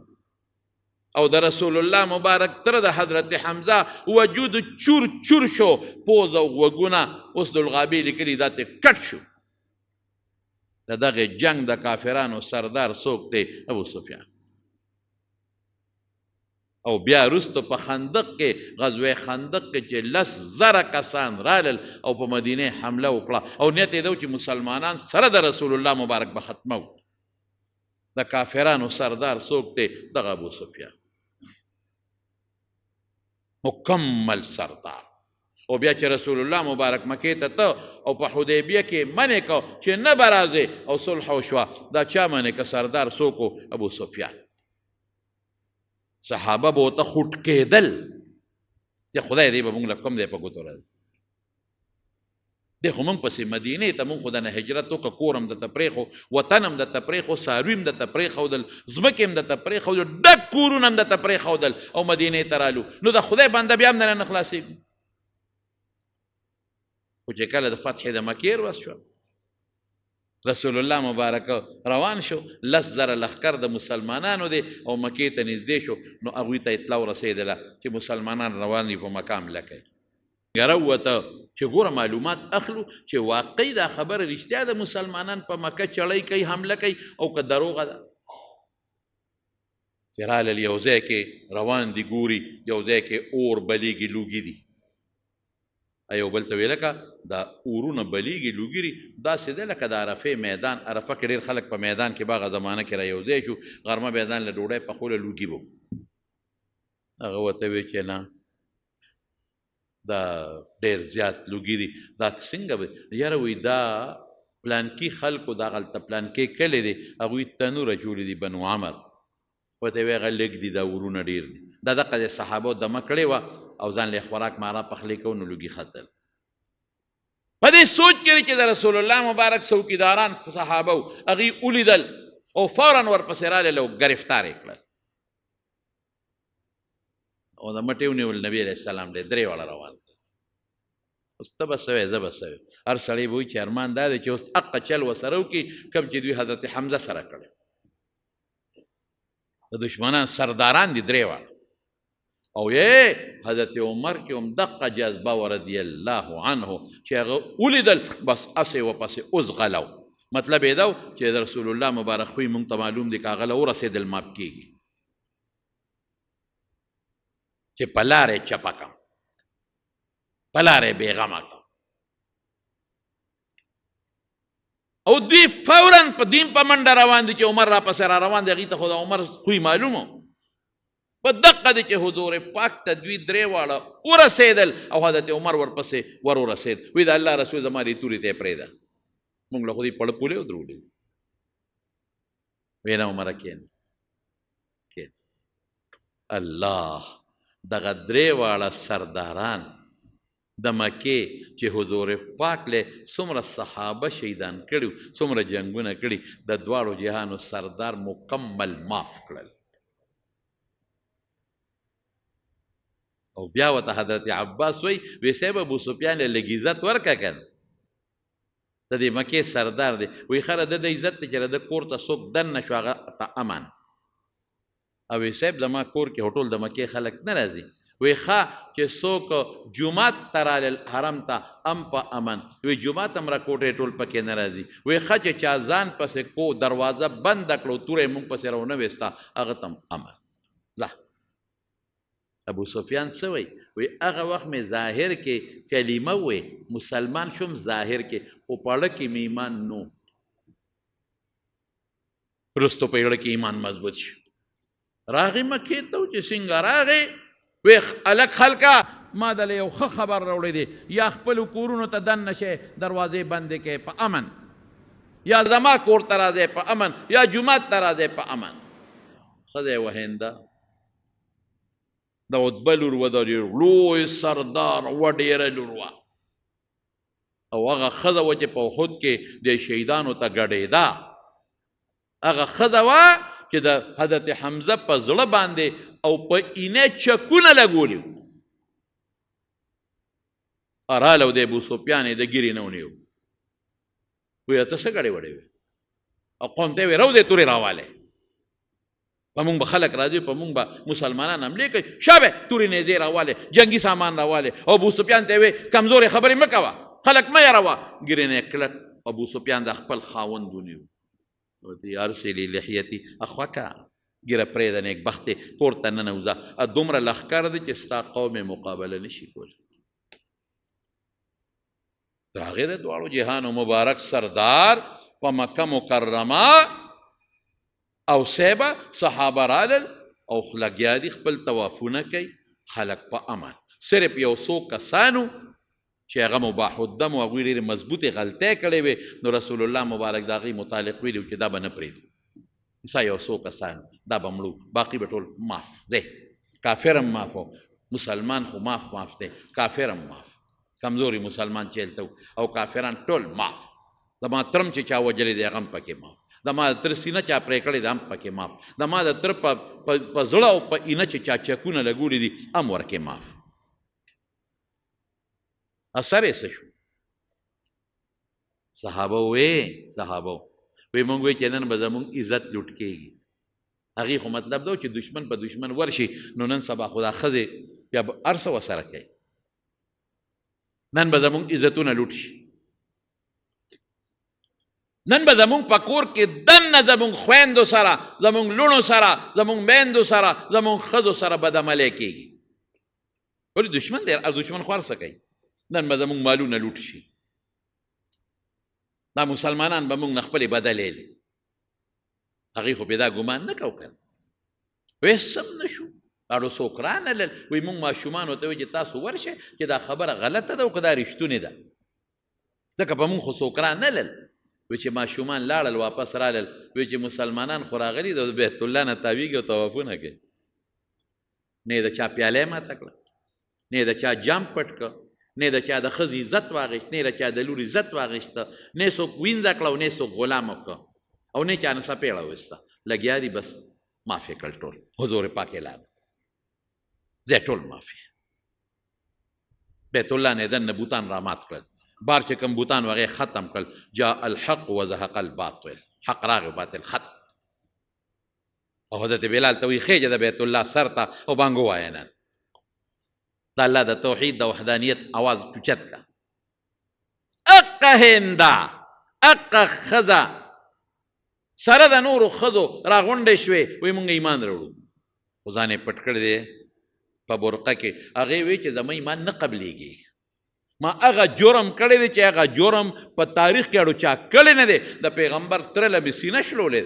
Speaker 1: او د رسول الله مبارک تر د حضرت حمزه وجود چور چور شو، پوز او غوږونه اوس د الغابي لیکلي دا ته کټ شو. د دغه جنگ د کافرانو سردار څوک دی؟ ابو سفیان. او بیا وروسته په خندق کې، غزوه خندق کې چې 10,000 کسان رالل او په مدینه حمله وکړه، او نیت یې دا و چې مسلمانان سره د رسول الله مبارک به ختمو. د کافرانو سردار څوک دی؟ دغه ابو سفیان، مکمل سردار. او بیا چې رسول الله مبارک مکې ته ته او په حدیبیه کې منع کو چې نه به راځې او صلح وشوه، دا چا منع که؟ سردار څوک و؟ ابو سفیان. صحابه به ورته خوټ کېدل چې خدای دې به مونږ له کوم دی په ګوتو راځي. دی خو مونږ پسې مدینې ته مونږ خو د نه هجرت وکړه، کور هم درته پرېښو، وطن هم درته پرېښو، څاروي هم درته پرېښودل، ځمکې هم درته پرېښودل، ډک کورونه هم درته پرېښودل او مدینې ته رالو. نو د خدای بنده بیا هم دنه نه خلاصېږي. خو چې کله د فتح د مکې ورځ شوه، رسول الله مبارک روان شو، 10,000 لښکر د مسلمانانو دی او مکې ته نږدې شو. نو هغوی ته اطلاع ورسېدله چې مسلمانان روان دي په مکه حمله کوي. ګروته چې ګوره معلومات اخلو چې واقعي دا خبره رښتیا ده، مسلمانان په مکه چړی کوي، حمله کوي، او که دروغه ده. چې رالل یو ځای کې روان دي، ګوري یو ځای کې اور بلیږي، لوګي دي. یو بل ته ویل که دا اورونه بلیږي، لوګي دي، داسې دی لکه د عرفې میدان. عرفه کې ډېر خلک په میدان کې باغه زمانه کې را یو ځای شو، غرمه میدان له ډوډۍ پخوله، لوګي به. هغه ورته وی چې نه، دا ډېر زیات لوګي دي، دا څنګه به؟ یاره وایي دا پلانکي خلکو دغلته پلانکي کلی دی، هغوی تنوره جوړې دي، بنو عمر. ورته وی هغه لږ دي، دا ورونه ډېر دي. دا دقه د صحابو دمه کړې وه او ځان له خوراک مارا پخلی کو، نو لوګي ختل. په دې سوچ کې چې د رسول الله مبارک څوکیداران صحابه وو، هغوی ولیدل او فورا ورپسې رالل او ګرفتار یې کړل او د مټې ونیول. نبي علیه السلام دی 3 واړه روان کړل. اوس ته به څه وایې، زه به څه وایم. هر سړی به وایي چې ارمان دا دی چې اوس حقه چل ورسره وکړي کوم چې دوی حضرت حمزه سره کړی. د دشمنان سرداران دي 3 واړه. او یې حضرت عمر کې هم دقه جذبه و رضی الله عنه چې هغه ولیدل، بس اسې ورپسې اوس غلو. مطلب یې دا و چې د رسول الله مبارک خوی مونږ ته معلوم دی که هغه له ورسېدل ماپ کېږي، چې په لاره یې چپه کړم، په لاره یې بېغمه کړم. او دوی فورا په دین په منډه روان دي چې عمر راپسې را روان دی. هغوی ته خو د عمر خوی معلوم و. په دقه دی چې حضور پاک ته دوی 3 واړه ورسېدل او حضرت عمر ورپسې ورسېد. وی د الله رسول زما دې تورې ته یې پرېږده، مونږ له خو دې پړه پولې ودرولې. وی نه عمره کښېنه. الله دغه 3 واړه سرداران د مکې چې حضور پاک له څومره صحابه شهیدان کړي، څومره جنګونه کړي، د 2 جهانو سردار مکمل معاف کړل. او بیا ورته حضرت عباس وی صاحب ابو سفیان له لږ عزت ورکړه که نه، د دې مکې سردار دی. وی خره د عزت دی چې د کور ته څوک دننه شو هغه ته امان. او وی صاحب زما کور کې هوټل د مکې خلک نه راځي. وی ښه چې څوک جومات ته رالل حرم ته هم په امن. وی جومات هم راکوټې ټول پکې نه راځي. وی ښه چې چا ځان پسې کو دروازه بنده کړو توره یې مونږ پسې راونه ویسته هغه ته هم امن. ځه ابو سفیان څه وی؟ وی هغه وخت مې ظاهر کې کلمه وی، مسلمان شوم ظاهر کې، خو پړه کې مې ایمان نو. وروستو په زړه کې ایمان مضبوط شو. راغی مکې ته چې څنګه راغی وی الک خلکا ما دله یو ښه خبر راوړی دی یا خپلو کورونو ته دننه شئ دروازې بندې کړئ په امن یا زما کور ته راځئ په امن یا جومات ته راځئ په امن ښځه یې وهنده د عتبه لور وه د لوی سردار وه ډېره لور وه او هغه ښځه وه چې په احد کې د شهیدانو ته ګډېده هغه ښځه وه چې د حضرت حمزه په زړه باندې او په اینه چکونه لګولي راله او د ابو سفیان یې د ګیرې نه ونیو ویې ته څه ګډې وړې وې او قوم ته یې وې راوځې تورې راوالی په مونږ به خلک راځي په مونږ به مسلمانان حملې کوي شابه تورې نیزې راوالی جنګي سامان راوالی او ابو سفیان ته یې وې کمزورې خبرې مه کوه خلک مه یېروه ګیرې نه یې کلک ابو سفیان د خپل خاوند ونیو ارسلي لحیتي اخوکه ګیره پرېږده نیکبختې کور ته ننوځه دومره لښکر دی چې ستا قوم یې مقابله نشي کولی د هغې د دواړو جهانو مبارک سردار په مکه مکرمه او سیبه صحابه رالل او لګیا دي خپل طوافونه کوي خلک په امن صرف یو څو کسانو چې هغه مباح الدم او هغوی ډېرې مضبوطې غلطۍ کړې وې نو رسول الله مبارک د هغې متعلق ویلي و چې دا به نه پرېږدو سا یو څو کسان دا به مړو باقي به ټول معاف دی کافر هم معاف و مسلمان خو معاف دی کافر هم معاف کمزوري مسلمان چې هلته او کافران ټول معاف زما ترم چې چا وجلی دی هغه هم پکې معاف زما د تر سینه چا پرې کړې دی هم پکې معاف زما د تر په زړه او په اینه چې چا چکونه لګولي دي هم ورکې معاف اثر یې څه شو صحابه وی مونږ وی چې نن به زمونږ عزت لوټ کېږي هغې خو مطلب دا چې دشمن په دشمن ورشي نو نن سبا خو دا ښځې بیا به هر څه ورسره کوي نن به زمونږ عزتونه لوټ شي نن به زمونږ په کور کې دننه زمونږ خویندو سره زمونږ لوڼو سره زمونږ میندو سره زمونږ ښځو سره بدعملی کېږي ولې دشمن دی دشمن خو هر څه کوي نن به زمونږ مالونه لوټ شي دا مسلمانان به مونږ نه خپلې بدلې دي هغې خو پې دا ګمان نه کو کنه وی سم نه شو اړو څوک رانلل وی مونږ ماشومانو ته وی چې تاسو ورشئ چې دا خبره غلطه ده او که دا رښتونې ده ځکه په مونږ خو څوک رانلل وی چې ماشومان لاړل واپس رالل وی چې مسلمانان خو راغلي د بیت الله نه تاویږي او طوافونه کوي نه یې د چا پیالی ماته کړه نه یې د چا جام پټ کړه نه د چا د ښځې عزت واغېست نه د چا د لور عزت واغېسته نه څوک وینځه کړه او نه څوک غلامه کړه او نه چا نه څپېړه ویسته لګیا دي بس معاف یې کړل ټول حضور پاک اعلان ځای ټول معاف یې بیت الله نه دننه بوتان را مات کړل بار چې کوم بوتان وغې ختم کړل جاء الحق وزهق الباطل حق راغی باطل ختم او حضرت بلال ته وایي خېجه د بیت الله سر ته او بانګ ووایه نن د الله د توحید د وحدانیت آواز اوچت کا اقه هنده اقه ښځه سره د نورو ښځو راغونډې شوې وایي مونږ ایمان راوړو خو ځان یې پټ کړی دی په برقه کې هغې وایي چې زما ایمان نه قبلېږي ما هغه جرم کړی دی چې هغه جرم په تاریخ کې اړو چا کړی نه دی د پیغمبر تره له مې سینه شلولې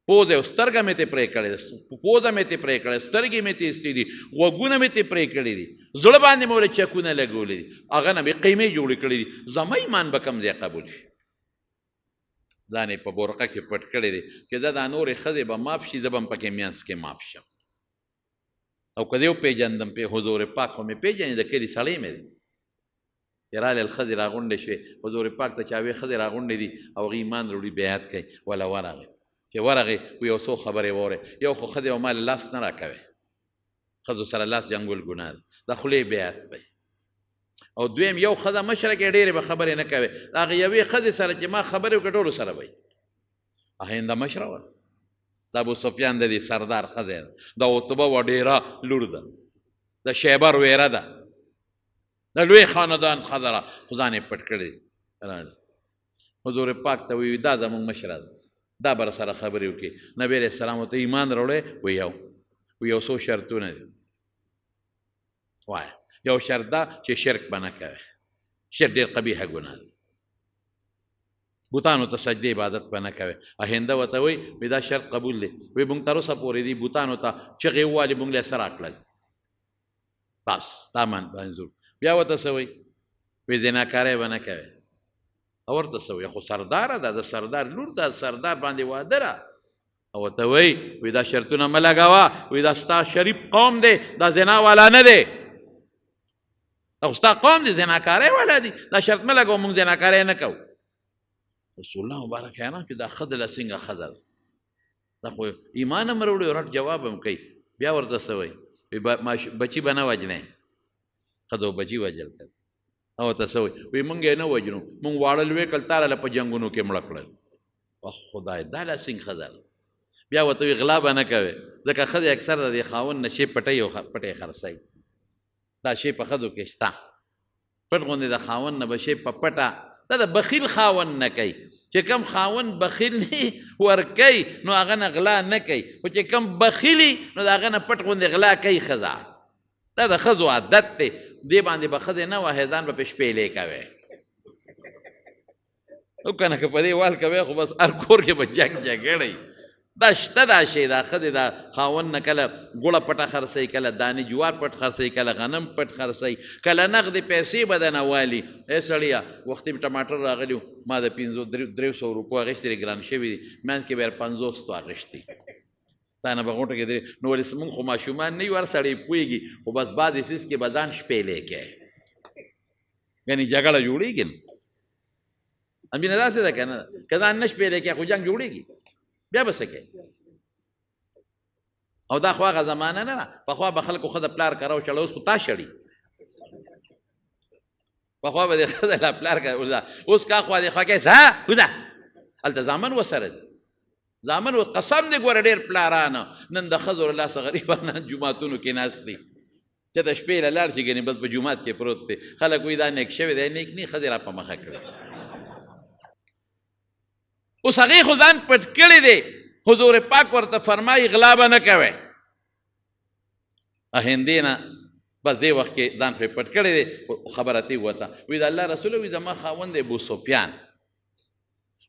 Speaker 1: پوزه او سترګه مې ته پرې کړې ده پوزه مې ته پرې کړې سترګې مې ته ایستې دي غوږونه مې ته پرې کړي دي زړه باندې مې ولې چکونه لګولي دي هغه نه مې قیمې جوړې کړي دي زما ایمان به کوم ځای قبول شي ځان یې په برقه کې پټ کړی دی چې دا نورې ښځې به معاف شي زه به هم پکې میانځ کې معاف شم او که دې وپېژندم پې حضور پاک خو مې پېژنې د کلي سړی مې دی چې رالل ښځې راغونډې شوې حضور پاک ته چې هغې ښځې راغونډې دي او هغې ایمان وروړي بیعت کوي وله ورغې چې ورغې و یو څو خبرې واورې یو خو ښځې او ما لاس نه راکوي ښځو سره لاس جنګول ګناه ده د خولې بیعت به او دویم یو ښځه مشره کې ډېرې به خبرې نه کوي د هغې یوې ښځې سره چې ما خبرې وکړې ټولو سره به هغه هنده مشره وه د ابو سفیان د دې سردار ښځې ده د عتبه وډېره لور ده د شیبر ویره ده د لوی خاندان ښځه ده خو ځان یې پټ کړی حضور پاک ته وایي دا زموږ مشره ده دا به سره خبرې وکړي نبی علیه السلام ورته ایمان راوړی و یو څو شرطونه دي وایه یو شرط دا چې شرک به نه کوې شرک ډېر قبیحه ګناه ده بوتانو ته سجدې عبادت به نه کوې هنده ورته وایي دا شرط قبول دی وایي مونږ تر اوسه پورې دي بوتانو ته چغې ووالې مونږ له څه راکړل بس دا منظور. بیا ورته څه وایي؟ وایي زناکارۍ به نه کوې. او ورته څه وایي؟ خو سرداره ده، د سردار لور ده، سردار باندې واده ده. او ورته وایي دا شرطونه مه لګوه، وایي دا ستا شریف قوم دی، دا زنا والا نه دی، دا ستا قوم دی زناکارۍ والا دی، دا شرط مه لګوه موږ زناکارۍ نه کوو. رسول الله مبارک حیران چې دا ښځه له څنګه ښځه ده، دا خو ایمان هم راوړي او رټ جواب هم کوي. بیا ورته څه وایي؟ بچي به نه وجنې. ښځه و بچي وجل کړ. او ورته څه وایي؟ وایي موږ یې نه وجنو، موږ واړه لوی کړل، تا له په جنګونو کې مړه کړل. خدای دا له څنګه ښځه ده؟ بیا ورته وایي غلا به نه کوې، ځکه ښځې اکثر د دې خاوند نه شی پټوي او پټې خرڅوي. دا شی په ښځو کې شته، پټ غوندې د خاوند نه به شی په پټه. دا د بخیل خاوند نه کوي، چې کم خاوند بخیل نه ورکوي نو هغه نه غلا نه کوي، خو چې کم بخیلي نو د هغه نه پټ غوندې غلا کوي ښځه. دا د ښځو عادت دی، دې باندې به ښځې نه وهې، ځان به پې شپېلې کوې. او که نه که په دې وال کوې خو بس هر کور کې به جنګ جګړی. دا شته دا شی، دا ښځې دا خاوند نه کله ګوړه پټه خرڅوي، کله دانې جوار پټ خرڅوي، کله غنم پټ خرڅوي، کله نغدې پیسې به درنه والي. ای سړیه وختي ټماټر راغلي وو، ما د 300 روپو اخیستې ګران شوي دي، منځ کې به یې 50 اخیستې، تا نه به غوټه کې نو ولې موږ خو ماشومان نه یو، هر سړی پوهېږي، خو بس بعضې څیز کې به ځان شپېلې کوې، یعنې جګړه جوړېږي نه. مینه داسې ده که نه ده؟ که ځان نه شپېلې کوې خو جنګ جوړېږي، بیا به څه کوې؟ او دا خو هغه زمانه نه ده، پخوا به خلکو ښځه پلار کره وشړه، اوس خو تا شړي. پخوا به دې ښځه لا پلار کره وځه، اوس کا خوا دې خوا کې ځه وځه، هلته زامن ورسره دي، زامن قسم دې ګوره ډېر پلارانه نن د ښځو له لاسه غریبانه جوماتونو کې ناست دي، چې د شپې له لاړ شي ګنې بس په جومات کې پروت دی. خلک وایي دا نیک شوی دی، نیک نه، ښځې را په مخه کړي. اوس هغې خو ځان پټ کړی دی، حضور پاک ورته فرمایي غلا به نه کوې. هندې نه بس دې وخت کې ځان پرې پټ کړی دی، خبره ترې ووته. وایي د الله رسوله وایي زما خاوند دی ابو سفیان،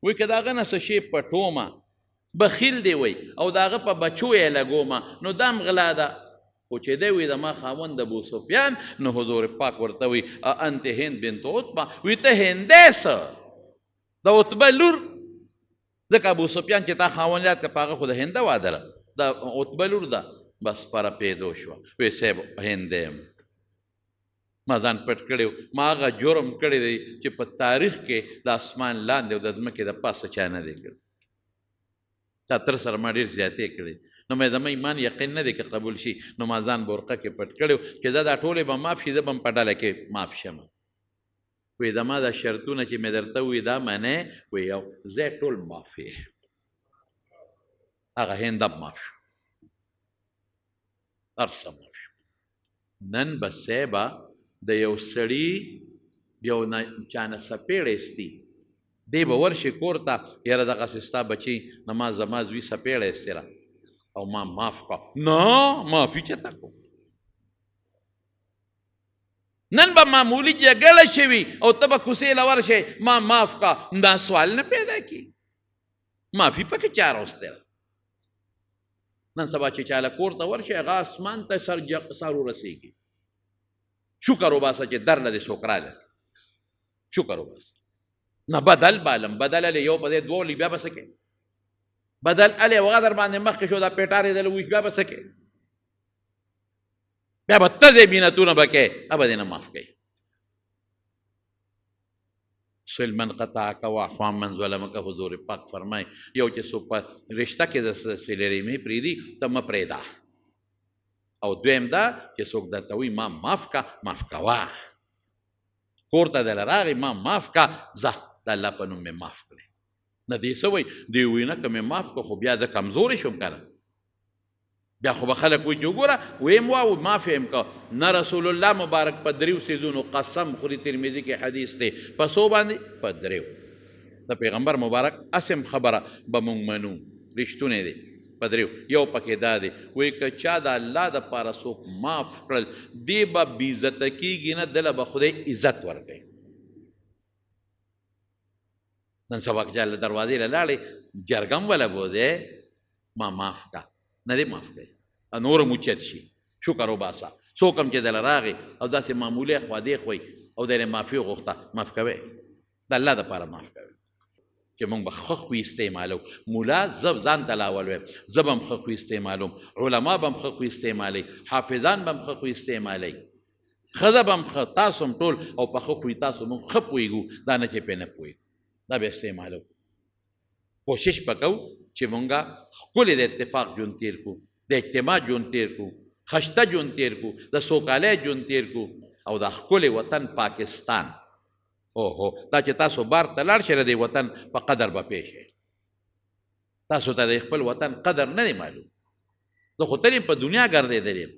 Speaker 1: وایي که د هغه نه څه شی پټومه بخیل دی وایي، او د هغه په بچو یې لګومه نو دا هم غلا ده. خو چې دی وایي زما خاوند ابو سفیان، نو حضور پاک ورته وایي انت هند بنت عتبه، وایي ته هندی څه د عتبه لور، ځکه ابو سفیان چې تا خاوند یاد کړه په هغه خو د هنده واده ده، د عتبه لور ده. بس پره پیدو شوه، وایي صاحب هندی یم، ما ځان پټ کړی، ما هغه جرم کړی دی چې په تاریخ کې د اسمان لاندې او د ځمکې د پاسه چا نه دی کړی، چا تر سره ما ډېر زیاتې کړی. نو مې زما ایمان یقین نه دی که قبول شي، نو ما ځان برقه کې پټ کړی چې زه دا ټولې به ماف شي، زه به هم په ډله کې ماف شم. وایي زما دا شرطونه چې مې درته ووایي دا منې، وایي یو زه ټول معاف یې. هغه هند هم معاف شو، هر څه معاف شو. نن به صیبه د یو سړي یو چا نه څپېړی استي، دی به ورشي کور ته، یاره دغسې ستا بچي نه زما زوی څپېړی استېره او ما معاف کړه. نه معافي چېرته کوم؟ نن به معمولي جګړه شوي او ته به کوڅې له ورشې ما معاف کړه، دا سوال نه پیدا کېږي. معافي پکې چا راوستله؟ نن سبا چې چاله کور ته ورشي هغه اسمان ته سر ورسېږي، شکر وباسه چې در له دې څوک راغلی، شکر وباسه. نه بدل بالم، بدل هلې یو په دې دوه ولي بیا به څه کوې؟ بدل هلې هغه در باندې مخکې شو، دا پیټار یې دله وویش بیا به څه کوې؟ بیا به ته دې مینتونه به کوې، هغه به دې نه معاف کوي. صل من قطعک واعف عمن ظلمک، حضور پاک فرمایي یو چې څوک په رشته کې د صلې رحمۍ پرېږدي ته مه پرېږده، او دویم دا چې څوک درته وایي ما معاف که، معاف کوه. کور ته دله راغی ما معاف که، ځه د الله په نوم مې معاف کړې. نه دې څه وایي؟ دې وایي نه که مې معاف کړه خو بیا زه کمزوری شوم که نه، بیا خو به خلک وایي چې وګوره ویم واو معاف یم که. نه رسول الله مبارک په دریو څیزونو قسم خوري، ترمذي کې حدیث دی. په څو باندې؟ په دریو. د پیغمبر مبارک اسم خبره به مونږ منو، رښتونی دی. په دریو یو پکې دا دی، وایي که چا د الله دپاره څوک معاف کړل دې به بېعزته کېږي نه، دله به خدای عزت ورکوي. نن سبا که چا له دروازې له لاړې جرګم وله بوځې ما معاف که، نه دې معاف کوي، نور هم اوچت شي، شکر وباسه. څوک هم چې دله راغی او داسې معمولي خوا دې خوی او د معافي وغوښته معاف کوئ د الله دپاره معاف کوئ چې موږ به ښه خوی استعمالو ملا زه ځان ته لاول وایم زه به هم ښه خوی استعمالوم علما به هم ښه خوی استعمالوي حافظان به هم ښه خوی استعمالوي ښځه به هم ښه تاسو هم ټول او په ښه خوی تاسو موږ ښه پوهېږو دا نه چې پرې نه پوهېږو دا به استعمالو کوشش به کوو چې مونږه ښکلې د اتفاق ژوند تېر کړو د اجتماع ژوند تېر کړو خشته ژوند تېر کړو د سوکالۍ ژوند تېر کړو او دا ښکلې وطن پاکستان اوهو دا چې تاسو بار ته لاړ شئ د دې وطن په قدر به پوه شئ تاسو ته د خپل وطن قدر نه دی معلوم زه خو تل په دنیا ګرځېدلی یم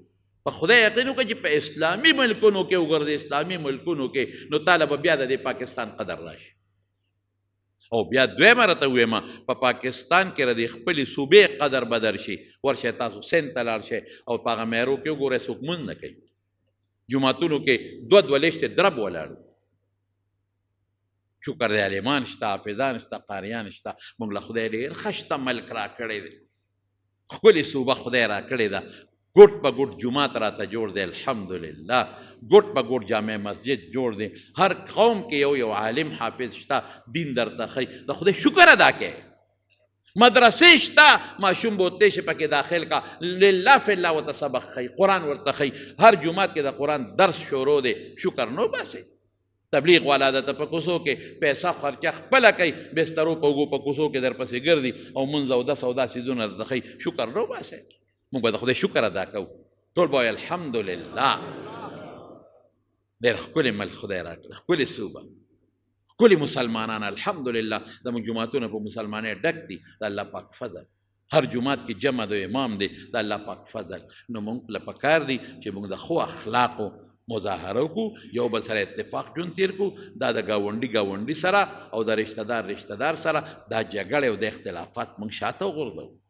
Speaker 1: په خدای یقین وکړه چې په اسلامي ملکونو کې وګرځې اسلامي ملکونو کې نو تاله به بیا د دې پاکستان قدر راشي او بیا دویمه راته ووایم په پاکستان کې د خپلې صوبې قدر به درشي ورشئ تاسو سند ته لاړ شئ او په هغه میرو کې وګورئ څوک لمونځ نه کوي جوماتونو کې دوه دوه لښتې درب ولاړو شکر دی عالمان شته حافظان شته قاریان شته موږ له خدای ډېر ښه شتملک را کړی دی ښکلې صوبه خدای را کړې ده ګوټ په ګوټ جومات راته جوړ دی الحمدلله ګوټ په ګوټ جامع مسجد جوړ دی هر قوم کې یو عالم حافظ شته دین درته ښیي د خدای شکر ادا کوي مدرسې شته ماشوم به ورتلی شي پکې داخل کا لله فی الله ورته سبق ښیي قرآن ورته ښیي هر جومات کې د قرآن درس شروع دی شکر نو باسئ تبلیغ والا د ته په کوڅو کې پیسه خرچه خپله کوي بسترو په اوږو په کوڅو کې درپسې ګرځي او مونځ او دس او دا څیزونه درته ښیي شکر نو باسئ موږ به د خدای شکر ادا کوو ټول به وایي الحمدلله ډېر ښکلی ملک خدای راکړه ښکلې صوبه ښکلي مسلمانان الحمدلله زموږ جوماتونه په مسلمانۍ ډک دي د الله پاک فضل هر جومات کې جمع د امام دی د الله پاک فضل نو موږ له پکار دی چې موږ د ښو اخلاقو مظاهره وکړو یو بل سره اتفاق ژوند تېر کړو دا د ګاونډي سره او د رشته دار سره دا جګړې او د اختلافات موږ شاته وغورځوو